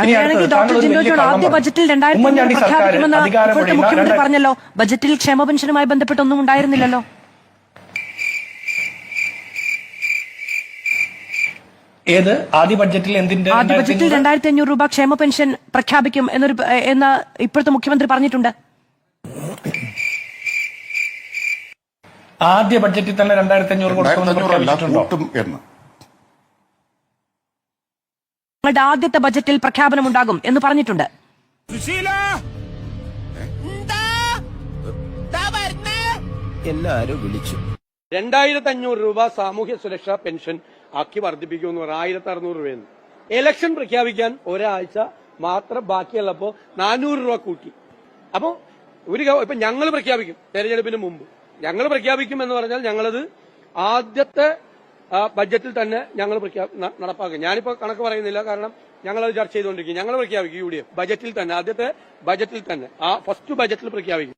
അങ്ങനെയാണെങ്കിൽ doctor Jinto John ആദ്യ ബജറ്റിൽ 2000 പ്രഖ്യാപിക്കുമെന്ന് ഇപ്പോഴത്തെ മുഖ്യമന്ത്രി പറഞ്ഞല്ലോ. ബജറ്റിൽ ക്ഷേമ പെൻഷനുമായി ബന്ധപ്പെട്ടൊന്നും ഉണ്ടായിരുന്നില്ലല്ലോ. ഏത് ആദ്യ ബഡ്ജറ്റിൽ ആദ്യ ബഡ്ജറ്റിൽ 2500 രൂപ ക്ഷേമ പെൻഷൻ പ്രഖ്യാപിക്കും എന്ന് ഇപ്പോഴത്തെ മുഖ്യമന്ത്രി പറഞ്ഞിട്ടുണ്ട്. ആദ്യ ബഡ്ജറ്റിൽ തന്നെ 2500 നിങ്ങളുടെ ആദ്യത്തെ ബജറ്റിൽ പ്രഖ്യാപനമുണ്ടാകും എന്ന് പറഞ്ഞിട്ടുണ്ട്. എല്ലാരും വിളിച്ചു 2500 രൂപ സാമൂഹ്യ സുരക്ഷാ പെൻഷൻ ആക്കി വർദ്ധിപ്പിക്കുമെന്ന് പറഞ്ഞാൽ 1600 രൂപയെന്ന്. ഇലക്ഷൻ പ്രഖ്യാപിക്കാൻ ഒരാഴ്ച മാത്രം ബാക്കിയുള്ളപ്പോ 400 രൂപ കൂട്ടി. അപ്പോ ഇപ്പൊ ഞങ്ങൾ പ്രഖ്യാപിക്കും, തെരഞ്ഞെടുപ്പിന് മുമ്പ് ഞങ്ങൾ പ്രഖ്യാപിക്കും എന്ന് പറഞ്ഞാൽ ഞങ്ങളത് ആദ്യത്തെ ബഡ്ജറ്റിൽ തന്നെ ഞങ്ങൾ നടപ്പാക്കും. ഞാനിപ്പോ കണക്ക് പറയുന്നില്ല, കാരണം ഞങ്ങളത് ചർച്ച ചെയ്തുകൊണ്ടിരിക്കും. ഞങ്ങൾ പ്രഖ്യാപിക്കും UDF ബജറ്റിൽ തന്നെ, ആദ്യത്തെ ബജറ്റിൽ തന്നെ, ആ ഫസ്റ്റ് ബജറ്റിൽ പ്രഖ്യാപിക്കും.